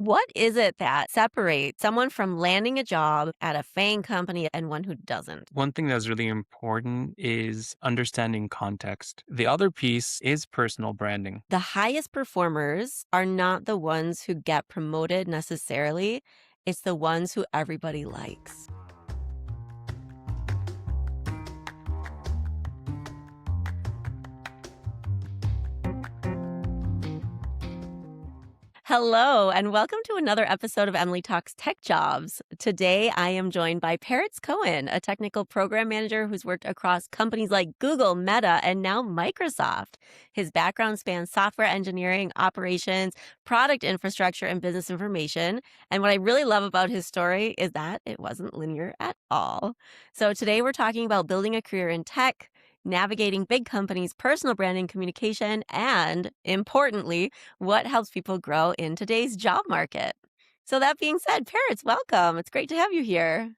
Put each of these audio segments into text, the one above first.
What is it that separates someone from landing a job at a FAANG company and one who doesn't? One thing that's really important is understanding context. The other piece is personal branding. The highest performers are not the ones who get promoted necessarily. It's the ones who everybody likes. Hello, and welcome to another episode of Emily Talks Tech Jobs. Today, I am joined by Peretz Cohen, a technical program manager who's worked across companies like Google, Meta, and now Microsoft. His background spans software engineering, operations, product infrastructure, and business information. And what I really love about his story is that it wasn't linear at all. So today, we're talking about building a career in tech, navigating big companies, personal branding, communication, and importantly, what helps people grow in today's job market. So that being said, Parrots, welcome. It's great to have you here.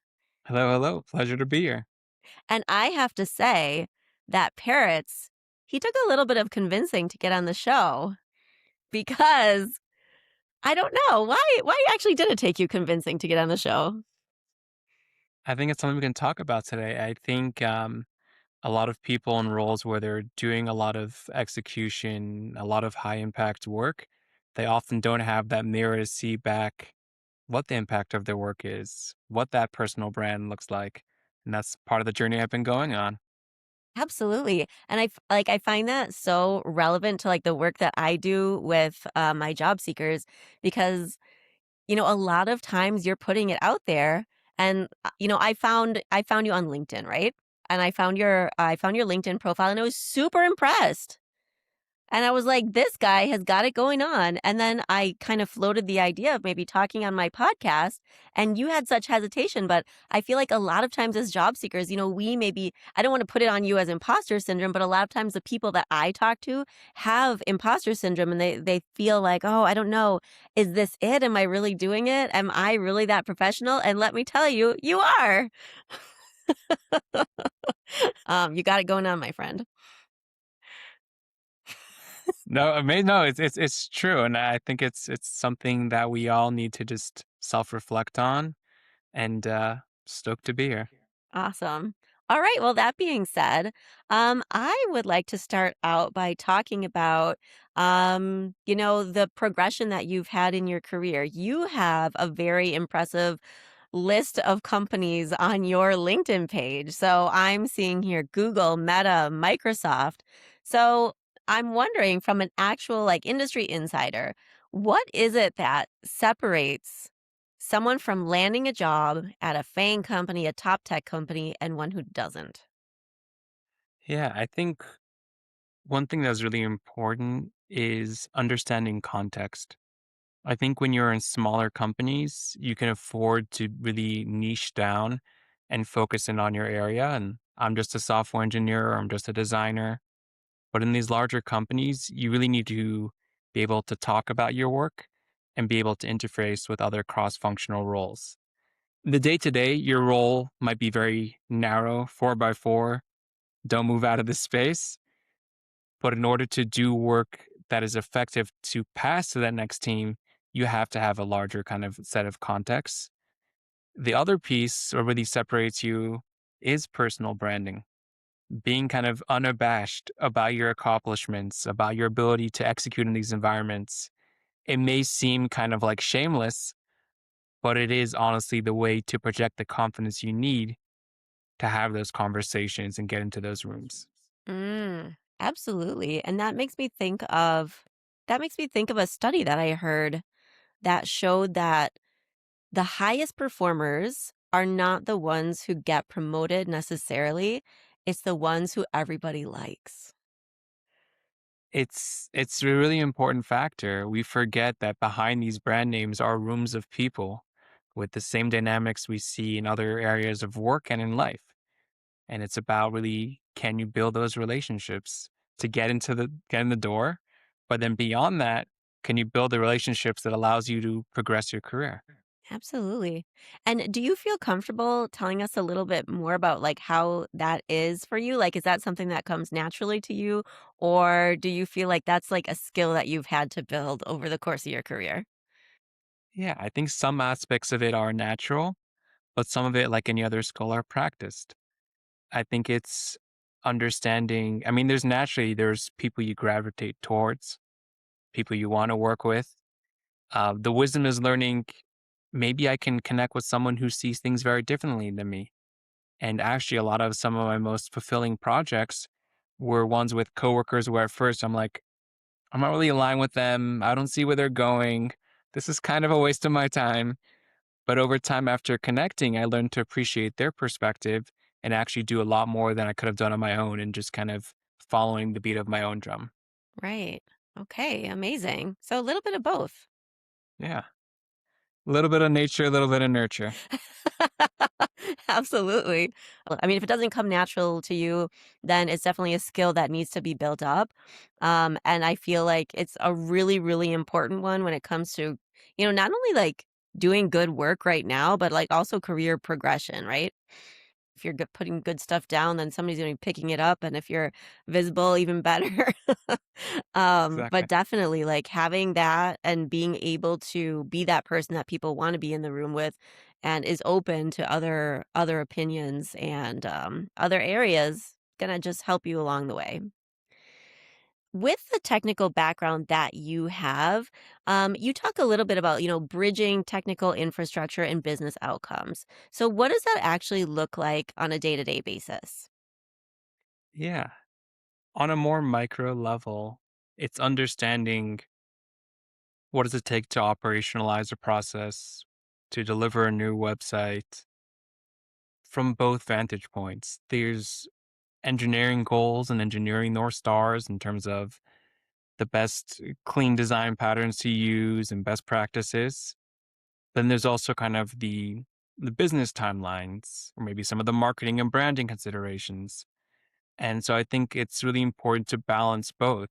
Hello, hello. Pleasure to be here. And I have to say that Parrots, he took a little bit of convincing to get on the show because I don't know why actually did it take you convincing to get on the show? I think it's something we can talk about today. I think a lot of people in roles where they're doing a lot of execution, a lot of high impact work, they often don't have that mirror to see back what the impact of their work is, what that personal brand looks like. And that's part of the journey I've been going on. Absolutely. And I find that so relevant to like the work that I do with my job seekers because a lot of times you're putting it out there and I found you on LinkedIn, right? And I found your LinkedIn profile and I was super impressed. And I was like, this guy has got it going on. And then I kind of floated the idea of maybe talking on my podcast. And you had such hesitation. But I feel like a lot of times as job seekers, we maybe, I don't want to put it on you as imposter syndrome, but a lot of times the people that I talk to have imposter syndrome and they feel like, oh, I don't know. Is this it? Am I really doing it? Am I really that professional? And let me tell you, you are. You got it going on, my friend. No, I mean, no, it's true. And I think it's something that we all need to just self-reflect on and stoked to be here. Awesome. All right. Well, that being said, I would like to start out by talking about, the progression that you've had in your career. You have a very impressive list of companies on your LinkedIn page. So I'm seeing here Google, Meta, Microsoft. So I'm wondering from an actual like industry insider, what is it that separates someone from landing a job at a FAANG company, a top tech company, and one who doesn't? Yeah, I think one thing that's really important is understanding context. I think when you're in smaller companies, you can afford to really niche down and focus in on your area. And I'm just a software engineer, or I'm just a designer. But in these larger companies, you really need to be able to talk about your work and be able to interface with other cross functional roles. The day to day, your role might be very narrow, four by four, don't move out of this space. But in order to do work that is effective to pass to that next team, you have to have a larger kind of set of contexts. The other piece, or really separates you, is personal branding. Being kind of unabashed about your accomplishments, about your ability to execute in these environments. It may seem kind of like shameless, but it is honestly the way to project the confidence you need to have those conversations and get into those rooms. Absolutely. And that makes me think of a study that I heard that showed that the highest performers are not the ones who get promoted necessarily. It's the ones who everybody likes. It's a really important factor. We forget that behind these brand names are rooms of people with the same dynamics we see in other areas of work and in life. And it's about really, can you build those relationships to get in the door? But then beyond that, can you build the relationships that allows you to progress your career? Absolutely. And do you feel comfortable telling us a little bit more about like how that is for you? Like, is that something that comes naturally to you? Or do you feel like that's like a skill that you've had to build over the course of your career? Yeah, I think some aspects of it are natural, but some of it, like any other skill, are practiced. I think it's understanding. I mean, there's people you gravitate towards, people you want to work with. The wisdom is learning. Maybe I can connect with someone who sees things very differently than me. And actually, a lot of some of my most fulfilling projects were ones with coworkers where at first I'm like, I'm not really aligned with them. I don't see where they're going. This is kind of a waste of my time. But over time, after connecting, I learned to appreciate their perspective and actually do a lot more than I could have done on my own and just kind of following the beat of my own drum. Right. Okay, amazing. So a little bit of both. Yeah. A little bit of nature, a little bit of nurture. Absolutely. I mean, if it doesn't come natural to you, then it's definitely a skill that needs to be built up. And I feel like it's a really, really important one when it comes to, not only like doing good work right now, but like also career progression, right? If you're putting good stuff down, then somebody's going to be picking it up. And if you're visible, even better. But Exactly. definitely like having that and being able to be that person that people want to be in the room with and is open to other opinions and other areas gonna just help you along the way. With the technical background that you have, you talk a little bit about, bridging technical infrastructure and business outcomes. So what does that actually look like on a day-to-day basis? Yeah. On a more micro level, it's understanding what does it take to operationalize a process, to deliver a new website from both vantage points. There's engineering goals and engineering North Stars in terms of the best clean design patterns to use and best practices. Then there's also kind of the business timelines or maybe some of the marketing and branding considerations. And so I think it's really important to balance both.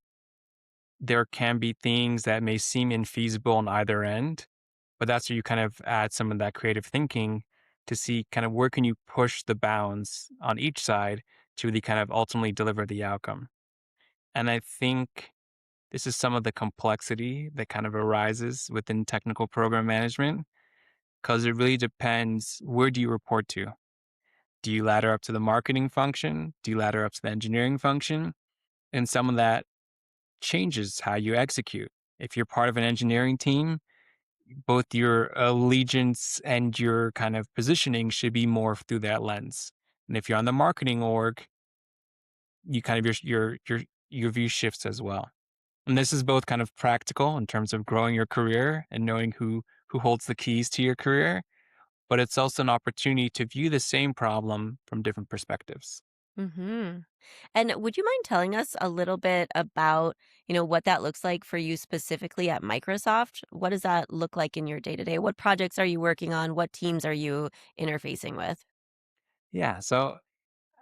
There can be things that may seem infeasible on either end, but that's where you kind of add some of that creative thinking to see kind of where can you push the bounds on each side to really kind of ultimately deliver the outcome. And I think this is some of the complexity that kind of arises within technical program management because it really depends, where do you report to? Do you ladder up to the marketing function? Do you ladder up to the engineering function? And some of that changes how you execute. If you're part of an engineering team, both your allegiance and your kind of positioning should be more through that lens. And if you're on the marketing org, you kind of your view shifts as well. And this is both kind of practical in terms of growing your career and knowing who holds the keys to your career, but it's also an opportunity to view the same problem from different perspectives. Mhm. And would you mind telling us a little bit about, what that looks like for you specifically at Microsoft? What does that look like in your day-to-day? What projects are you working on? What teams are you interfacing with? Yeah, so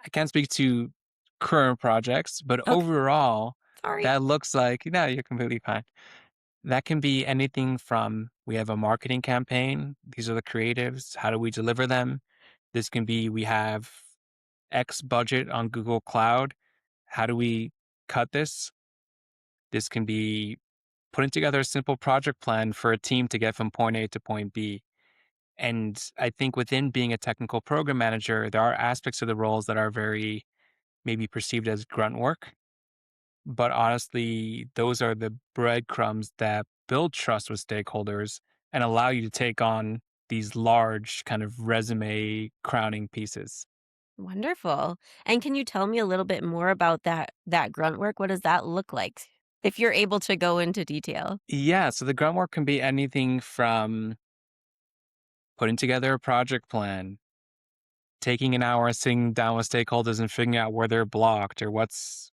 I can't speak to current projects, but Okay, overall, sorry. that looks like, no, you're completely fine. That can be anything from, we have a marketing campaign. These are the creatives. How do we deliver them? This can be, we have X budget on Google Cloud. How do we cut this? This can be putting together a simple project plan for a team to get from point A to point B. And I think within being a technical program manager, there are aspects of the roles that are very maybe perceived as grunt work. But honestly, those are the breadcrumbs that build trust with stakeholders and allow you to take on these large kind of resume crowning pieces. Wonderful. And can you tell me a little bit more about that grunt work? What does that look like? If you're able to go into detail. Yeah, so the grunt work can be anything from putting together a project plan, taking an hour sitting down with stakeholders and figuring out where they're blocked or what's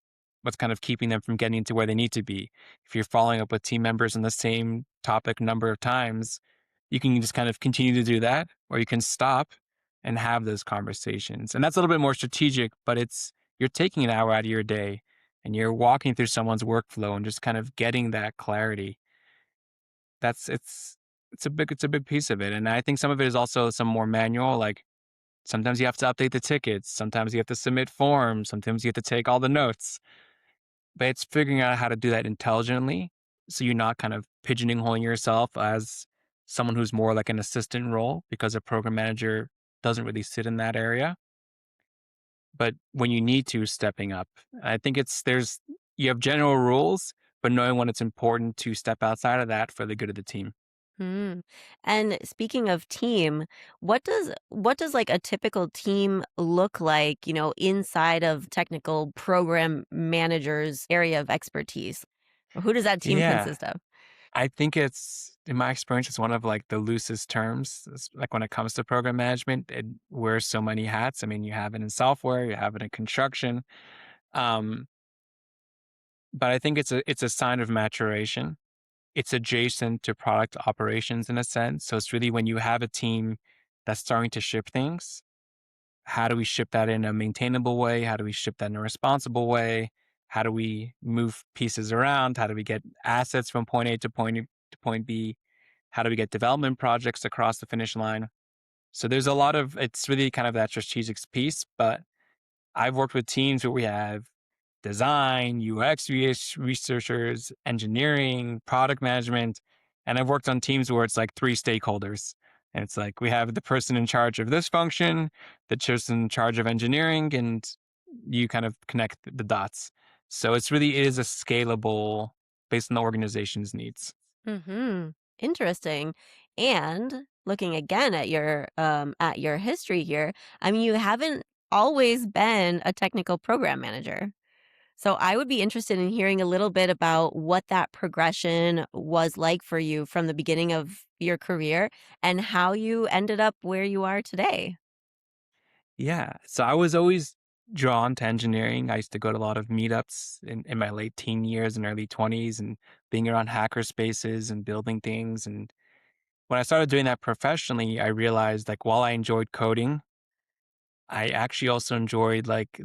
kind of keeping them from getting to where they need to be. If you're following up with team members on the same topic number of times, you can just kind of continue to do that, or you can stop and have those conversations. And that's a little bit more strategic, but you're taking an hour out of your day and you're walking through someone's workflow and just kind of getting that clarity. That's it's a big piece of it. And I think some of it is also some more manual, like sometimes you have to update the tickets, sometimes you have to submit forms, sometimes you have to take all the notes, but it's figuring out how to do that intelligently, so you're not kind of pigeonholing yourself as someone who's more like an assistant role because a program manager doesn't really sit in that area. But when you need to, stepping up. I think you have general rules, but knowing when it's important to step outside of that for the good of the team. Mm. And speaking of team, what does like a typical team look like, inside of technical program managers' area of expertise? Who does that team Yeah. consist of? I think it's in my experience, it's one of like the loosest terms. Like when it comes to program management, it wears so many hats. I mean, you have it in software, you have it in construction. Um, but I think it's a sign of maturation. It's adjacent to product operations in a sense. So it's really when you have a team that's starting to ship things, how do we ship that in a maintainable way? How do we ship that in a responsible way? How do we move pieces around? How do we get assets from point A to point B? How do we get development projects across the finish line? So there's a lot of it's really kind of that strategic piece, but I've worked with teams where we have design, researchers, engineering, product management. And I've worked on teams where it's like three stakeholders. And it's like we have the person in charge of this function, the person in charge of engineering, and you kind of connect the dots. So it is a scalable based on the organization's needs. Mhm. Interesting. And looking again at your history here, I mean, you haven't always been a technical program manager. So I would be interested in hearing a little bit about what that progression was like for you from the beginning of your career and how you ended up where you are today. Yeah. So I was always drawn to engineering. I used to go to a lot of meetups in my late teen years and early 20s and being around hacker spaces and building things. And when I started doing that professionally, I realized like while I enjoyed coding, I actually also enjoyed like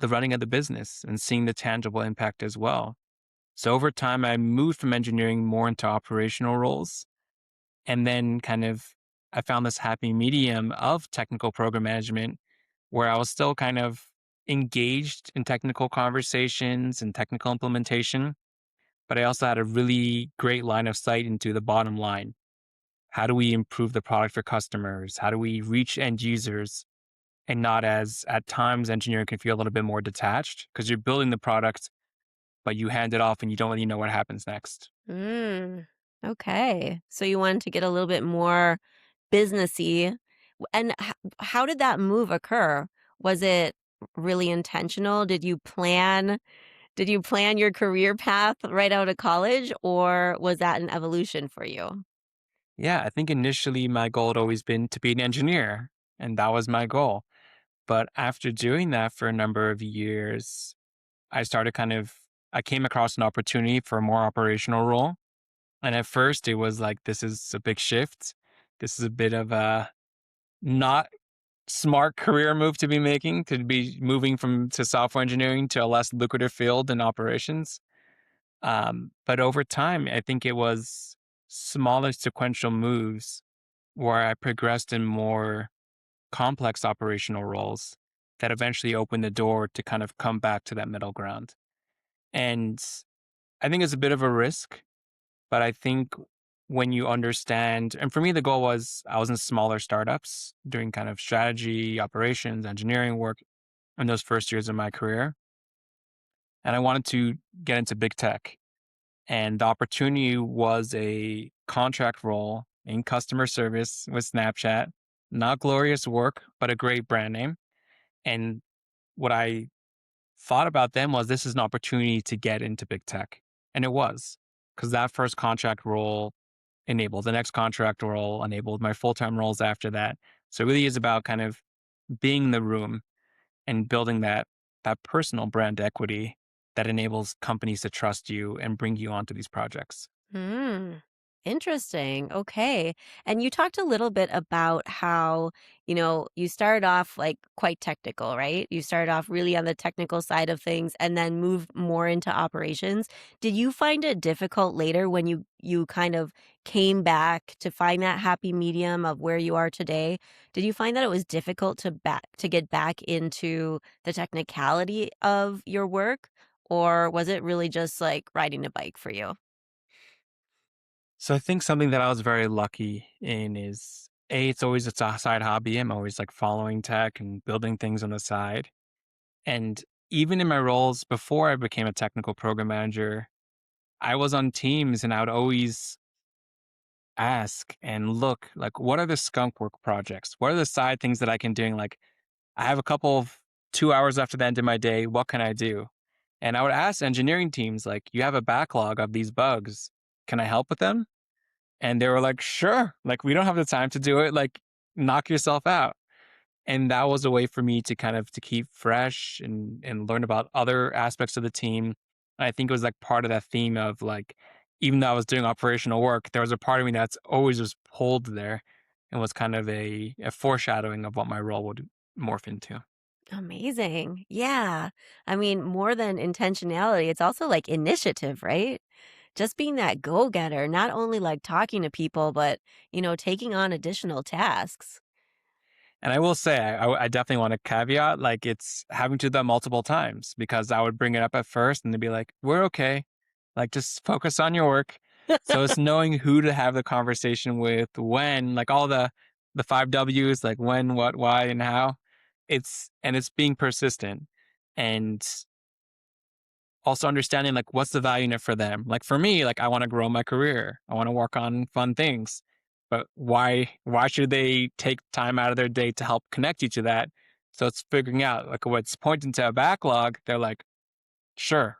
the running of the business and seeing the tangible impact as well. So over time, I moved from engineering more into operational roles. And then I found this happy medium of technical program management where I was still kind of engaged in technical conversations and technical implementation, but I also had a really great line of sight into the bottom line. How do we improve the product for customers? How do we reach end users? And not as at times engineering can feel a little bit more detached because you're building the product, but you hand it off and you don't really know what happens next. Mm, okay. So you wanted to get a little bit more businessy. And how did that move occur? Was it really intentional? Did you plan your career path right out of college, or was that an evolution for you? Yeah, I think initially my goal had always been to be an engineer, and that was my goal. But after doing that for a number of years, I started I came across an opportunity for a more operational role. And at first it was like, this is a big shift. This is a bit of a not smart career move to be making, to be moving from to software engineering to a less lucrative field in operations. But over time, I think it was smaller sequential moves where I progressed in more complex operational roles that eventually opened the door to kind of come back to that middle ground. And I think it's a bit of a risk, but I think when you understand, and for me, the goal was I was in smaller startups doing kind of strategy, operations, engineering work in those first years of my career. And I wanted to get into big tech. And the opportunity was a contract role in customer service with Snapchat. Not glorious work, but a great brand name. And what I thought about them was this is an opportunity to get into big tech. And it was because that first contract role enabled the next contract role, enabled my full time roles after that. So it really is about kind of being in the room and building that personal brand equity that enables companies to trust you and bring you onto these projects. Hmm. Interesting. Okay. And you talked a little bit about how, you started off like quite technical, right? You started off really on the technical side of things and then moved more into operations. Did you find it difficult later when you kind of came back to find that happy medium of where you are today? Did you find that it was difficult to get back into the technicality of your work, or was it really just like riding a bike for you? So I think something that I was very lucky in is A, it's always it's a side hobby. I'm always like following tech and building things on the side. And even in my roles before I became a technical program manager, I was on teams and I would always ask and look like what are the skunk work projects? What are the side things that I can do? Like I have a couple of 2 hours after the end of my day, what can I do? And I would ask engineering teams, like, you have a backlog of these bugs. Can I help with them? And they were like, sure. Like, we don't have the time to do it. Like, knock yourself out. And that was a way for me to kind of to keep fresh and learn about other aspects of the team. I think it was like part of that theme of like, even though I was doing operational work, there was a part of me that's always was pulled there and was kind of a foreshadowing of what my role would morph into. Amazing. Yeah. I mean, more than intentionality, it's also like initiative, right? Just being that go-getter, not only like talking to people, but, taking on additional tasks. And I will say, I definitely want to caveat, like, it's having to do that multiple times because I would bring it up at first and they'd be like, we're okay. Like, just focus on your work. So it's knowing who to have the conversation with, when, like all the five W's, like when, what, why, and how. It's being persistent. And also understanding like what's the value in it for them. Like for me, like I want to grow my career. I want to work on fun things. But why should they take time out of their day to help connect you to that? So it's figuring out like what's pointing to a backlog, they're like, sure,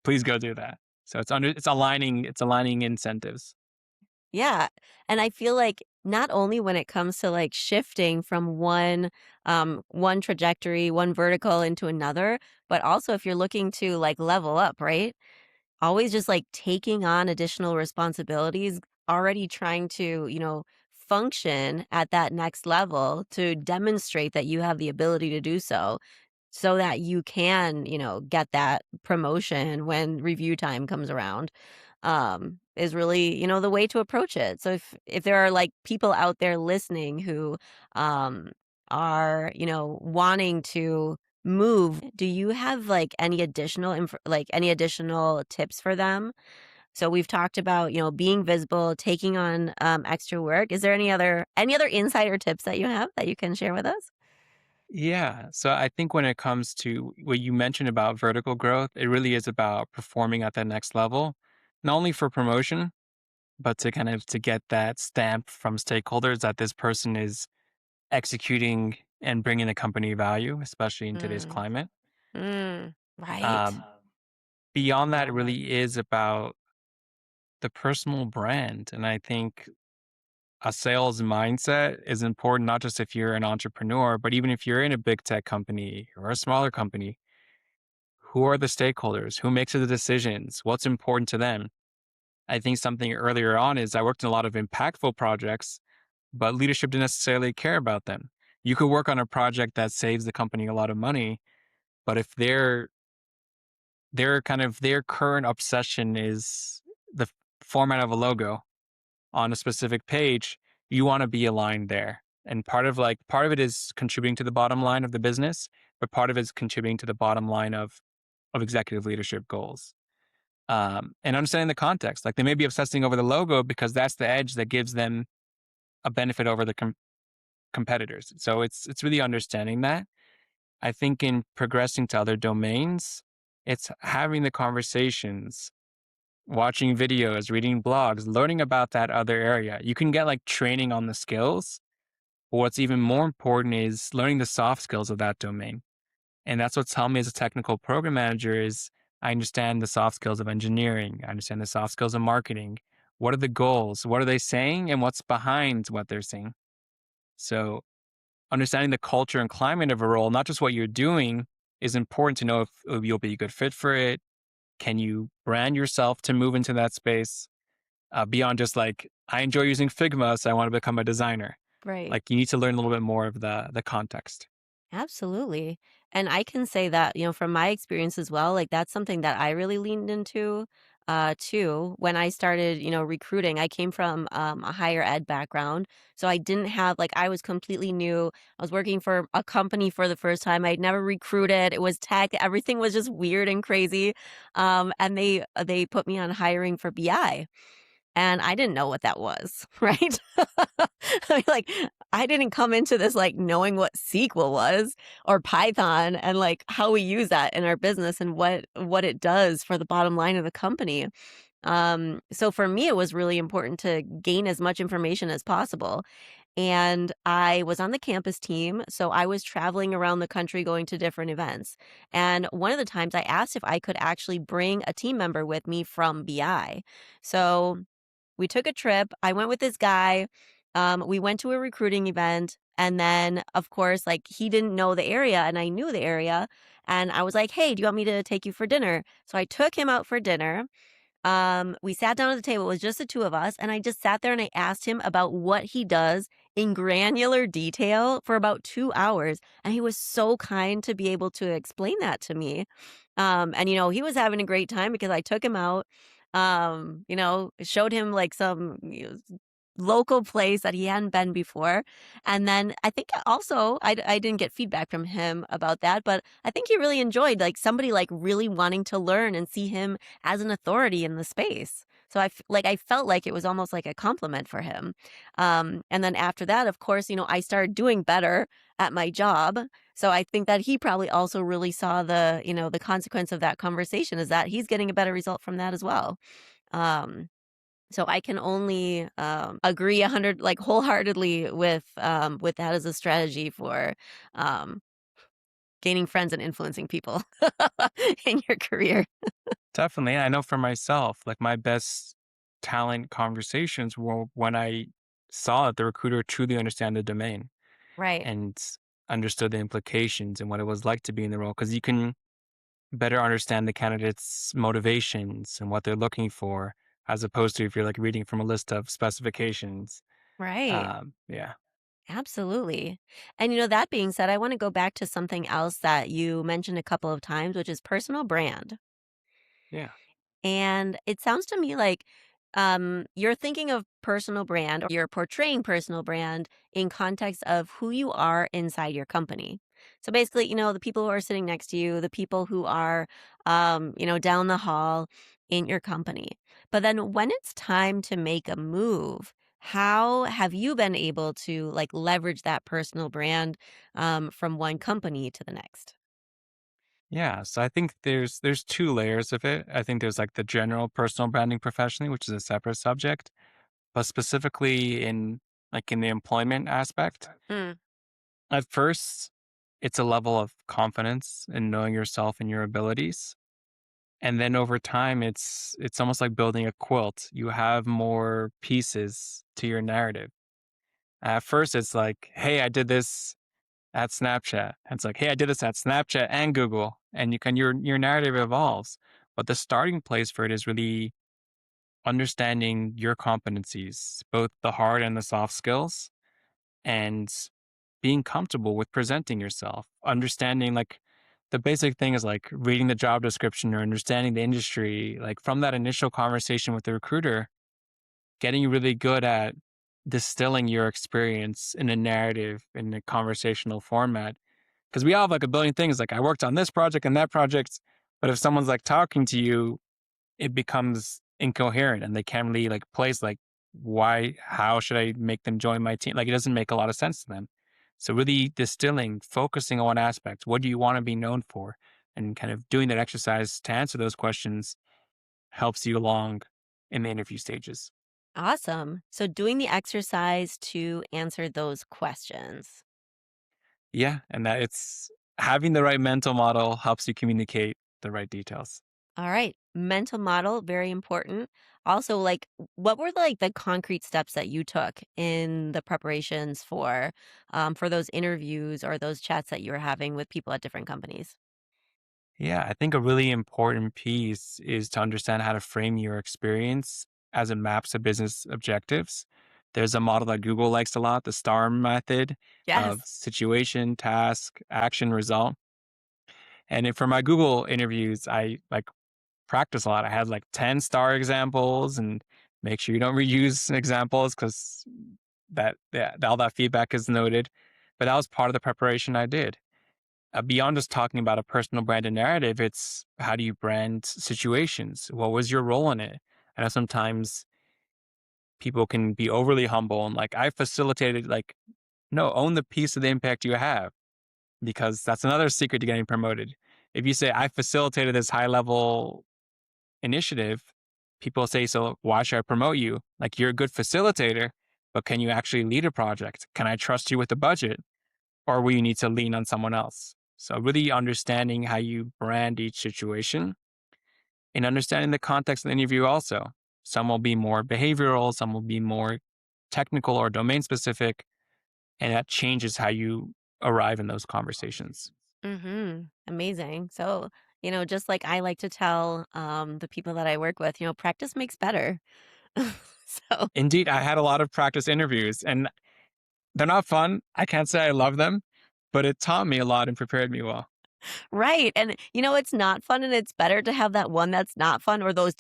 please go do that. So it's aligning incentives. Yeah, and I feel like not only when it comes to, like, shifting from one trajectory, one vertical into another, but also if you're looking to, like, level up, right? Always just, like, taking on additional responsibilities, already trying to, function at that next level to demonstrate that you have the ability to do so. So that you can, get that promotion when review time comes around, is really, the way to approach it. So if there are, like, people out there listening who, are, wanting to move, do you have, like, any additional tips for them? So we've talked about, being visible, taking on, extra work. Is there any other insider tips that you have that you can share with us? Yeah. So I think when it comes to what you mentioned about vertical growth, it really is about performing at that next level, not only for promotion, but to kind of to get that stamp from stakeholders that this person is executing and bringing the company value, especially in today's Mm, climate. right. Um, Beyond that, it really is about the personal brand. And I think a sales mindset is important, not just if you're an entrepreneur, but even if you're in a big tech company or a smaller company. Who are the stakeholders? Who makes the decisions? What's important to them? I think something earlier on is I worked in a lot of impactful projects, but leadership didn't necessarily care about them. You could work on a project that saves the company a lot of money, but if their current obsession is the format of a logo on a specific page, you want to be aligned there. And part of it is contributing to the bottom line of the business, but part of it is contributing to the bottom line of executive leadership goals. And understanding the context. Like they may be obsessing over the logo because that's the edge that gives them a benefit over the competitors. So it's really understanding that. I think in progressing to other domains, it's having the conversations, watching videos, reading blogs, learning about that other area. You can get like training on the skills, but what's even more important is learning the soft skills of that domain. And that's what's helped me as a technical program manager is I understand the soft skills of engineering. I understand the soft skills of marketing. What are the goals? What are they saying? And what's behind what they're saying? So understanding the culture and climate of a role, not just what you're doing, is important to know if you'll be a good fit for it. Can you brand yourself to move into that space beyond just like, I enjoy using Figma, so I want to become a designer. Right. Like you need to learn a little bit more of the context. Absolutely. And I can say that, from my experience as well, like that's something that I really leaned into too. When I started, recruiting, I came from a higher ed background. So I didn't have like I was completely new. I was working for a company for the first time. I'd never recruited. It was tech. Everything was just weird and crazy. And they put me on hiring for BI. and I didn't know what that was, right? I mean, like, I didn't come into this, like, knowing what SQL was or Python and, like, how we use that in our business and what it does for the bottom line of the company. So for me, it was really important to gain as much information as possible. And I was on the campus team, so I was traveling around the country going to different events. And one of the times I asked if I could actually bring a team member with me from BI. So we took a trip. I went with this guy. We went to a recruiting event. And then, of course, like he didn't know the area and I knew the area. And I was like, hey, do you want me to take you for dinner? So I took him out for dinner. We sat down at the table, it was just the two of us, and I just sat there and I asked him about what he does in granular detail for about 2 hours, and he was so kind to be able to explain that to me. And, he was having a great time because I took him out, showed him, like, some, local place that he hadn't been before, and then I think also I didn't get feedback from him about that, but I think he really enjoyed, like, somebody, like, really wanting to learn and see him as an authority in the space. So I felt like it was almost like a compliment for him. And then after that, of course, I started doing better at my job. So I think that he probably also really saw the consequence of that conversation is that he's getting a better result from that as well. Um, so I can only agree 100 like wholeheartedly with that as a strategy for um, gaining friends and influencing people in your career. Definitely. I know for myself, like my best talent conversations were when I saw that the recruiter truly understand the domain Right. and understood the implications and what it was like to be in the role. Because you can better understand the candidate's motivations and what they're looking for, as opposed to if you're like reading from a list of specifications. Right. Yeah, Absolutely. And that being said, I want to go back to something else that you mentioned a couple of times, which is personal brand. yeah, And it sounds to me like you're thinking of personal brand or you're portraying personal brand in context of who you are inside your company. So basically, the people who are sitting next to you, the people who are, down the hall in your company. But then when it's time to make a move, how have you been able to like leverage that personal brand from one company to the next? yeah. So I think there's two layers of it. I think there's like the general personal branding professionally, which is a separate subject, but specifically in the employment aspect. Mm, At first, it's a level of confidence in knowing yourself and your abilities. And then over time, it's almost like building a quilt. You have more pieces to your narrative. At first, it's like, hey, I did this at Snapchat. And it's like, hey, I did this at Snapchat and Google. And your narrative evolves. But the starting place for it is really understanding your competencies, both the hard and the soft skills, and being comfortable with presenting yourself, understanding like the basic thing is like reading the job description or understanding the industry, like from that initial conversation with the recruiter, getting really good at distilling your experience in a narrative in a conversational format. Because we all have like a billion things, like I worked on this project and that project. But if someone's like talking to you, it becomes incoherent and they can't really like place like how should I make them join my team? Like it doesn't make a lot of sense to them. So really distilling, focusing on one aspect. What do you want to be known for? And kind of doing that exercise to answer those questions helps you along in the interview stages. awesome. So doing the exercise to answer those questions. Yeah. And that it's having the right mental model helps you communicate the right details. All right. Mental model, very important. Also, like, what were like the concrete steps that you took in the preparations for those interviews or those chats that you were having with people at different companies? Yeah, I think a really important piece is to understand how to frame your experience as it maps to business objectives. There's a model that Google likes a lot, the STAR method of Yes. situation, task, action, result. For my Google interviews, I like practice a lot. I had like 10 star examples and make sure you don't reuse examples because all that feedback is noted. But that was part of the preparation I did. Beyond just talking about a personal brand and narrative, it's how do you brand situations? What was your role in it? I know sometimes people can be overly humble and like, I facilitated, like, no, own the piece of the impact you have, because that's another secret to getting promoted. If you say, I facilitated this high level initiative, people say, so why should I promote you? Like, you're a good facilitator, but can you actually lead a project? Can I trust you with the budget? Or will you need to lean on someone else? So, really understanding how you brand each situation and understanding the context of the interview also. Some will be more behavioral, some will be more technical or domain specific, and that changes how you arrive in those conversations. Mhm. Amazing. So, just like I like to tell, the people that I work with, practice makes better. So Indeed, I had a lot of practice interviews and they're not fun. I can't say I love them, but it taught me a lot and prepared me well. right, and, it's not fun, and it's better to have that one that's not fun or those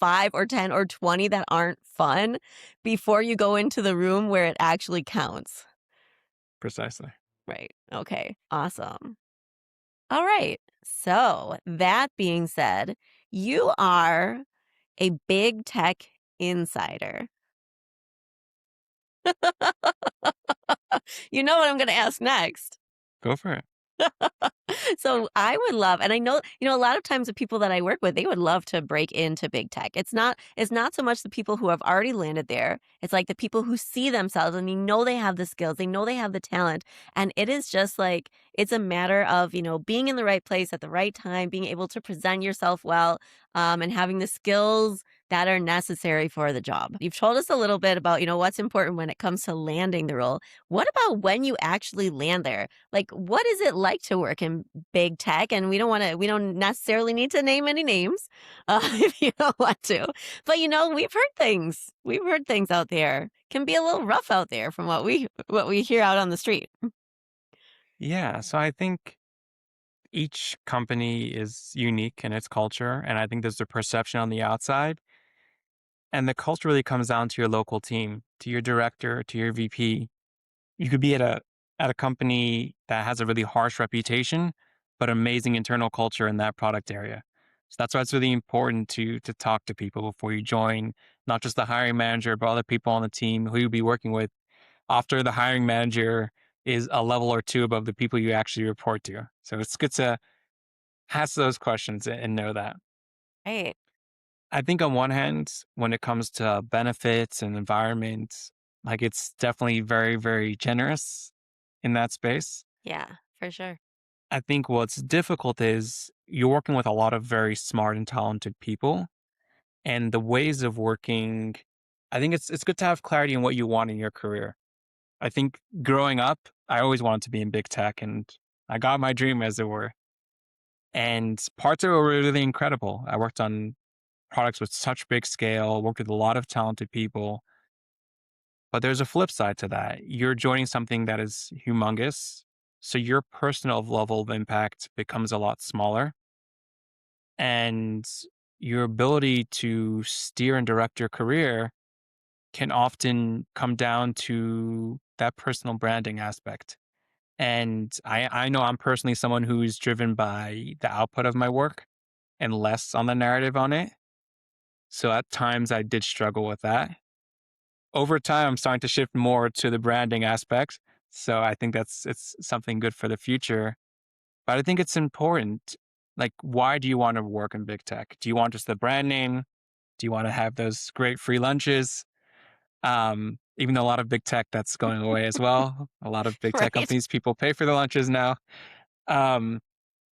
5 or 10 or 20 that aren't fun before you go into the room where it actually counts. Precisely. Right. Okay. Awesome. All right. So, that being said, you are a big tech insider. You know what I'm gonna ask next. Go for it. So I would love, and I know, a lot of times the people that I work with, they would love to break into big tech. It's not so much the people who have already landed there. It's like the people who see themselves and they have the skills, they know they have the talent. And it is just like it's a matter of, being in the right place at the right time, being able to present yourself well, and having the skills that are necessary for the job. You've told us a little bit about, what's important when it comes to landing the role. What about when you actually land there? Like, what is it like to work in big tech? And we don't necessarily need to name any names, if you don't want to. But we've heard things out there can be a little rough out there from what we hear out on the street. Yeah. So I think each company is unique in its culture. And I think there's a perception on the outside. And the culture really comes down to your local team, to your director, to your VP. You could be at a company that has a really harsh reputation, but amazing internal culture in that product area. So that's why it's really important to talk to people before you join, not just the hiring manager, but other people on the team who you'll be working with after the hiring manager is a level or two above the people you actually report to. So it's good to ask those questions and know that. Right. I think on one hand, when it comes to benefits and environment, like it's definitely very, very generous in that space. Yeah, for sure. I think what's difficult is you're working with a lot of very smart and talented people, and the ways of working. I think it's good to have clarity in what you want in your career. I think growing up, I always wanted to be in big tech, and I got my dream, as it were. And parts of it were really incredible. I worked on products with such big scale, worked with a lot of talented people. But there's a flip side to that. You're joining something that is humongous. So your personal level of impact becomes a lot smaller. And your ability to steer and direct your career can often come down to that personal branding aspect. And I know I'm personally someone who's driven by the output of my work and less on the narrative on it. So at times I did struggle with that. Over time, I'm starting to shift more to the branding aspects. So I think it's something good for the future. But I think it's important. Like, why do you want to work in big tech? Do you want just the brand name? Do you want to have those great free lunches? Even though a lot of big tech that's going away as well. A lot of big tech Right. companies, people pay for the lunches now. Um,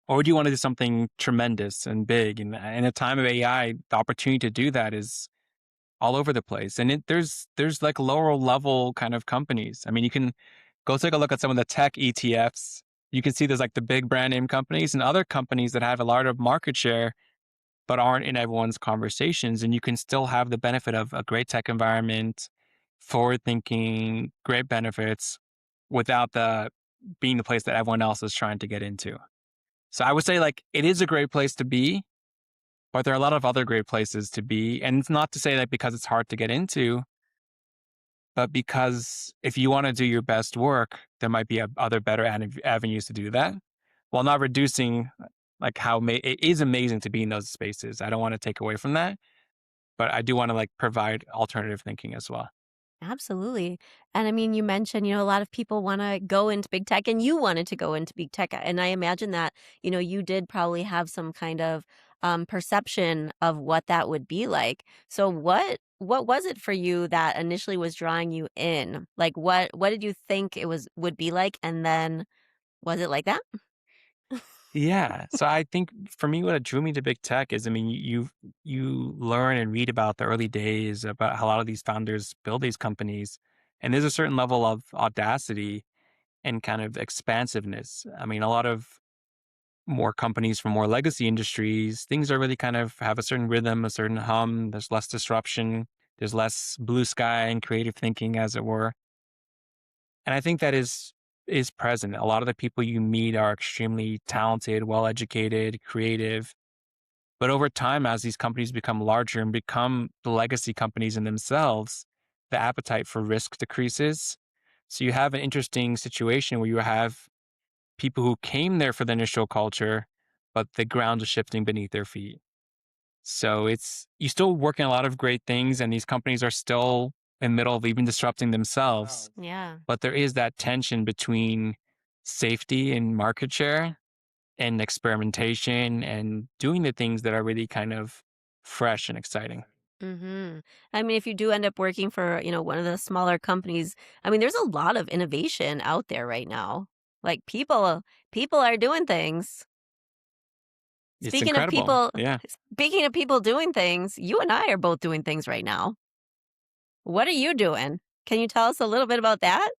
or do you want to do something tremendous and big? And in a time of AI, the opportunity to do that is all over the place. And there's like lower level kind of companies. I mean, you can go take a look at some of the tech ETFs. You can see there's like the big brand name companies and other companies that have a lot of market share, but aren't in everyone's conversations. And you can still have the benefit of a great tech environment, forward thinking, great benefits without the being the place that everyone else is trying to get into. So I would say like it is a great place to be, but there are a lot of other great places to be. And it's not to say that because it's hard to get into, but because if you want to do your best work, there might be other better avenues to do that while not reducing like it is amazing to be in those spaces. I don't want to take away from that, but I do wanna, like, provide alternative thinking as well. Absolutely. And I mean, you mentioned, a lot of people want to go into big tech and you wanted to go into big tech. And I imagine that, you did probably have some kind of perception of what that would be like. So what was it for you that initially was drawing you in? Like what did you think it would be like? And then was it like that? Yeah, so I think for me, what drew me to big tech is, I mean, you learn and read about the early days, about how a lot of these founders build these companies, and there's a certain level of audacity and kind of expansiveness. I mean, a lot of more companies from more legacy industries, things are really kind of have a certain rhythm, a certain hum. There's less disruption. There's less blue sky and creative thinking, as it were. And I think that is present. A lot of the people you meet are extremely talented, well educated, creative. But over time, as these companies become larger and become the legacy companies in themselves, the appetite for risk decreases. So you have an interesting situation where you have people who came there for the initial culture, but the ground is shifting beneath their feet. So it's you still working a lot of great things, and these companies are still in the middle of even disrupting themselves. Yeah. But there is that tension between safety and market share and experimentation and doing the things that are really kind of fresh and exciting. Mhm. I mean, if you do end up working for, one of the smaller companies, I mean, there's a lot of innovation out there right now. Like people are doing things. It's Speaking of incredible. people Yeah. speaking of people doing things, you and I are both doing things right now. What are you doing? Can you tell us a little bit about that?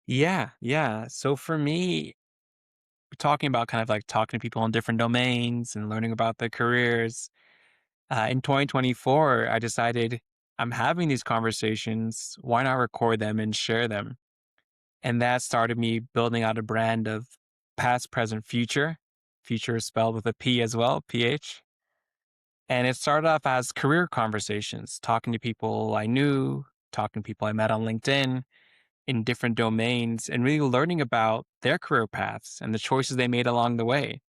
Yeah. Yeah. So for me, talking about kind of like talking to people in different domains and learning about their careers, in 2024, I decided I'm having these conversations. Why not record them and share them? And that started me building out a brand of past, present, future. Future is spelled with a P as well, PH. And it started off as career conversations, talking to people I knew, talking to people I met on LinkedIn in different domains, and really learning about their career paths and the choices they made along the way.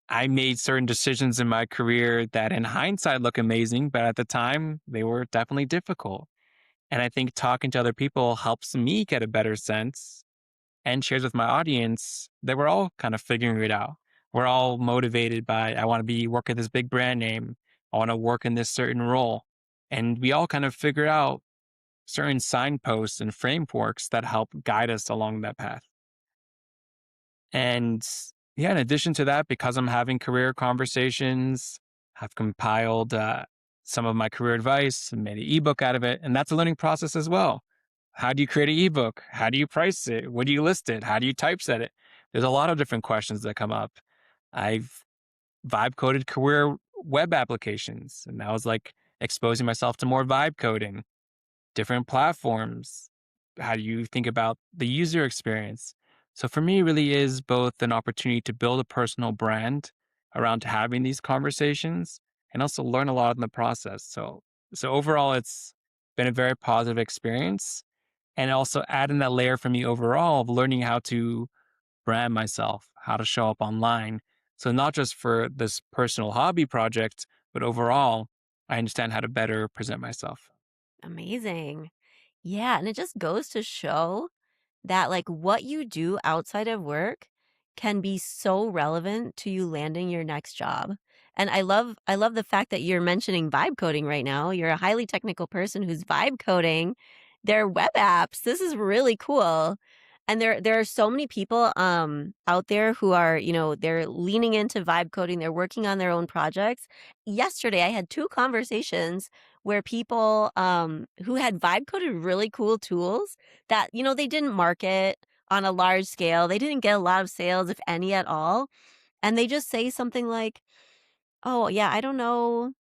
I made certain decisions in my career that in hindsight look amazing, but at the time they were definitely difficult. And I think talking to other people helps me get a better sense and shares with my audience that we're all kind of figuring it out. We're all motivated by, I want to be work at this big brand name. I want to work in this certain role. And we all kind of figure out certain signposts and frameworks that help guide us along that path. And yeah, in addition to that, because I'm having career conversations, I've compiled some of my career advice and made an ebook out of it. And that's a learning process as well. How do you create an ebook? How do you price it? What do you list it? How do you typeset it? There's a lot of different questions that come up. I've vibe coded career web applications, and that was like exposing myself to more vibe coding, different platforms. How do you think about the user experience? So for me, it really is both an opportunity to build a personal brand around having these conversations and also learn a lot in the process. So overall, it's been a very positive experience, and also adding that layer for me overall of learning how to brand myself, how to show up online. So not just for this personal hobby project, but overall, I understand how to better present myself. Amazing. Yeah, and it just goes to show that like what you do outside of work can be so relevant to you landing your next job. And I love the fact that you're mentioning vibe coding right now. You're a highly technical person who's vibe coding their web apps. This is really cool. And there are so many people out there who are, they're leaning into vibe coding, they're working on their own projects. Yesterday I had two conversations where people who had vibe coded really cool tools that, they didn't market on a large scale. They didn't get a lot of sales, if any at all. And they just say something like, "Oh, yeah, I don't know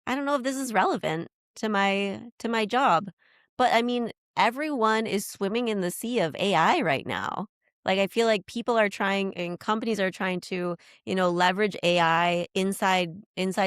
if this is relevant to my job." But I mean, everyone is swimming in the sea of AI right now. Like I feel like people are trying and companies are trying to, leverage AI inside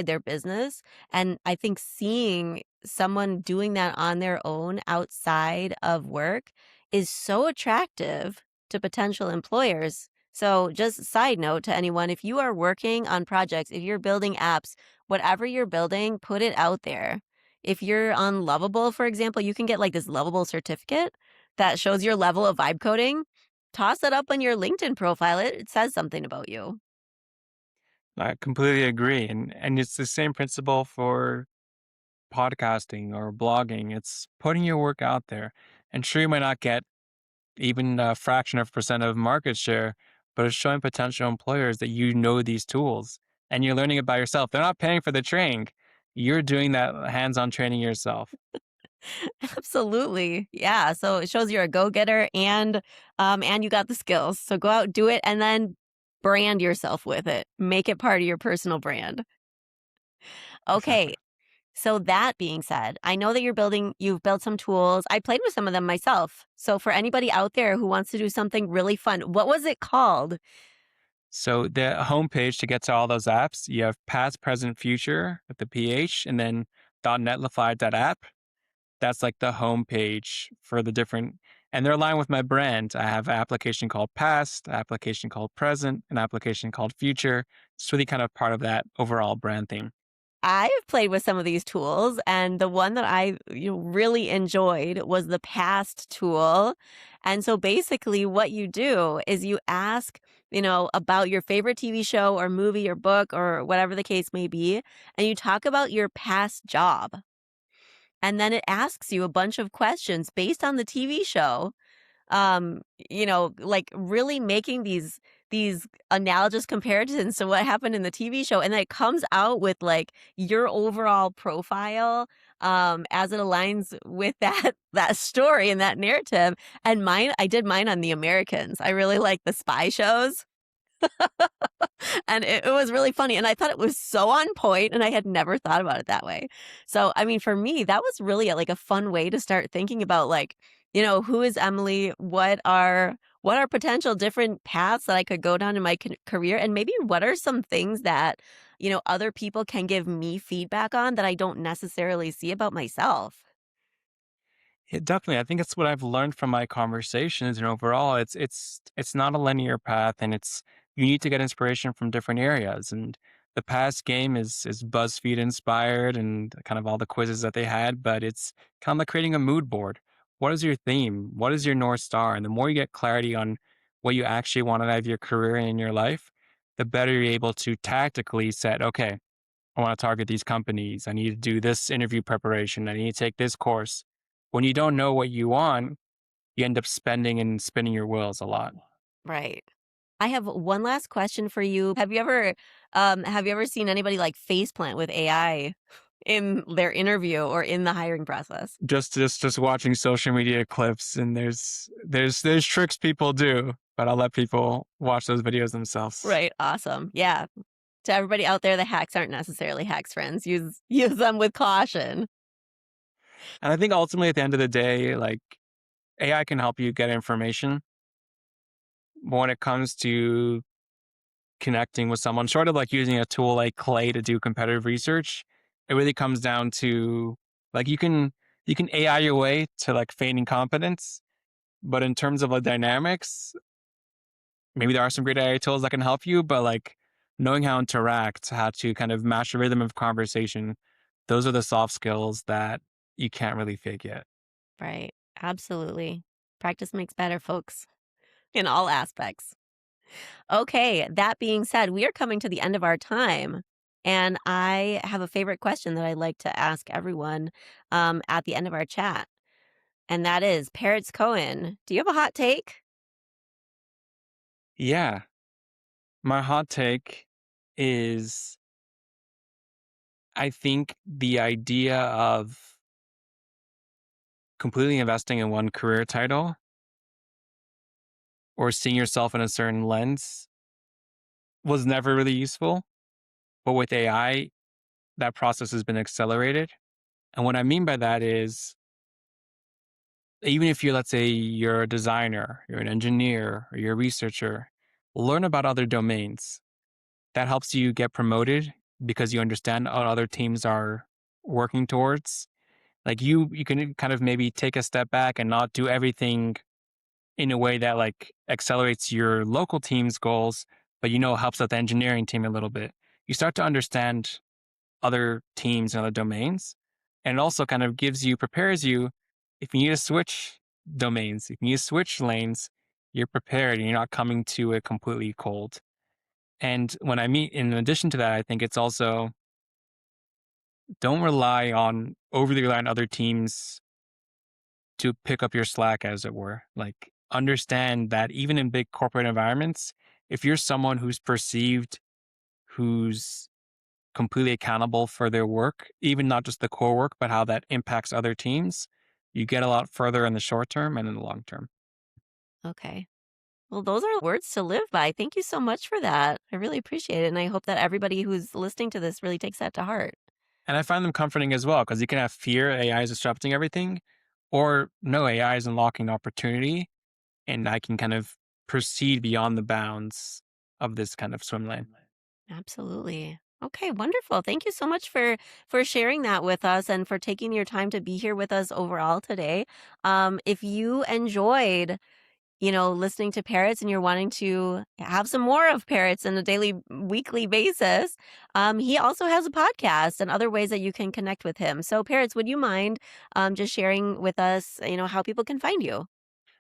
their business. And I think seeing someone doing that on their own outside of work is so attractive to potential employers. So, just side note to anyone, if you are working on projects, if you're building apps, whatever you're building, put it out there. If you're on Lovable, for example, you can get like this Lovable certificate that shows your level of vibe coding. Toss it up on your LinkedIn profile. It says something about you. I completely agree, and it's the same principle for podcasting or blogging. It's putting your work out there, and sure, you might not get even a fraction of percent of market share, but it's showing potential employers that you know these tools and you're learning it by yourself. They're not paying for the training. You're doing that hands-on training yourself. Absolutely. Yeah. So it shows you're a go-getter and you got the skills. So go out, do it, and then brand yourself with it. Make it part of your personal brand. Exactly. Okay. So that being said, I know that you've built some tools. I played with some of them myself. So for anybody out there who wants to do something really fun, what was it called? So the homepage to get to all those apps, you have past, present, future with the PH, and then .netlify.app. That's like the homepage for the different, and they're aligned with my brand. I have an application called past, an application called present, an application called future. It's really kind of part of that overall brand thing. I've played with some of these tools, and the one that I really enjoyed was the past tool. And so basically, what you do is you ask about your favorite TV show or movie or book or whatever the case may be, and you talk about your past job. And then it asks you a bunch of questions based on the TV show, like really making these analogous comparisons to what happened in the TV show, and then it comes out with like your overall profile as it aligns with that story and that narrative. And I did mine on the Americans. I really like the spy shows. And it was really funny, and I thought it was so on point, and I had never thought about it that way. So, I mean, for me, that was really like a fun way to start thinking about like who is Emily? What are potential different paths that I could go down in my career, and maybe what are some things that other people can give me feedback on that I don't necessarily see about myself. Yeah, definitely. I think it's what I've learned from my conversations, and overall, it's not a linear path, and it's you need to get inspiration from different areas. And the past game is BuzzFeed inspired, and kind of all the quizzes that they had, but it's kind of like creating a mood board. What is your theme? What is your north star? And the more you get clarity on what you actually want out of your career and in your life, the better you're able to tactically set. Okay, I want to target these companies. I need to do this interview preparation. I need to take this course. When you don't know what you want, you end up spending and spinning your wheels a lot. Right. I have one last question for you. Have you ever seen anybody like faceplant with AI in their interview or in the hiring process? Just watching social media clips, and there's tricks people do, but I'll let people watch those videos themselves. Right. Awesome. Yeah. To everybody out there, the hacks aren't necessarily hacks, friends. Use them with caution. And I think ultimately at the end of the day, like AI can help you get information, but when it comes to connecting with someone, sort of like using a tool like Clay to do competitive research, it really comes down to like you can AI your way to like feigning competence, but in terms of the dynamics, maybe there are some great AI tools that can help you, but like knowing how to interact, how to kind of match the rhythm of conversation, those are the soft skills that you can't really fake yet. Right. Absolutely. Practice makes better, folks, in all aspects. Okay. That being said, we are coming to the end of our time. And I have a favorite question that I like to ask everyone at the end of our chat. And that is Peretz Cohen. Do you have a hot take? Yeah. My hot take is I think the idea of completely investing in one career title or seeing yourself in a certain lens was never really useful. But with AI, that process has been accelerated. And what I mean by that is even if let's say you're a designer, you're an engineer, or you're a researcher, learn about other domains. That helps you get promoted because you understand what other teams are working towards. Like you can kind of maybe take a step back and not do everything in a way that like accelerates your local team's goals, but helps out the engineering team a little bit. You start to understand other teams and other domains. And it also kind of prepares you if you need to switch domains, if you need to switch lanes, you're prepared and you're not coming to it completely cold. And when I meet, in addition to that, I think it's also don't overly rely on other teams to pick up your slack, as it were. Like, understand that even in big corporate environments, if you're someone who's completely accountable for their work, even not just the core work, but how that impacts other teams, you get a lot further in the short term and in the long term. Okay. Well, those are words to live by. Thank you so much for that. I really appreciate it. And I hope that everybody who's listening to this really takes that to heart. And I find them comforting as well because you can have fear AI is disrupting everything, or no, AI is unlocking opportunity, and I can kind of proceed beyond the bounds of this kind of swim lane. Absolutely. Okay, wonderful. Thank you so much for sharing that with us and for taking your time to be here with us overall today. If you enjoyed, listening to parrots and you're wanting to have some more of parrots on a daily, weekly basis, he also has a podcast and other ways that you can connect with him. So, parrots, would you mind just sharing with us, how people can find you?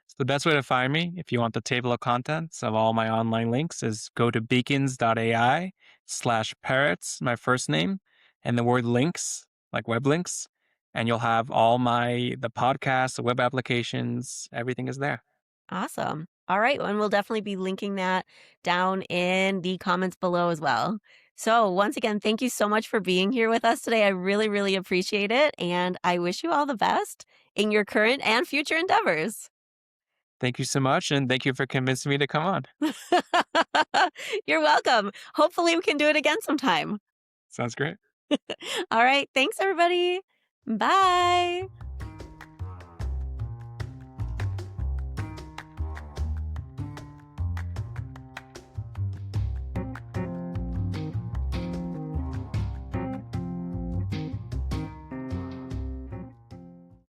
So the best way to find me, if you want the table of contents of all my online links, is go to beacons.ai/parrots, my first name, and the word links, like web links, and you'll have the podcasts, the web applications, everything is there. Awesome. All right. And we'll definitely be linking that down in the comments below as well. So, once again, thank you so much for being here with us today. I really, really appreciate it. And I wish you all the best in your current and future endeavors. Thank you so much, and thank you for convincing me to come on. You're welcome. Hopefully, we can do it again sometime. Sounds great. All right. Thanks, everybody. Bye.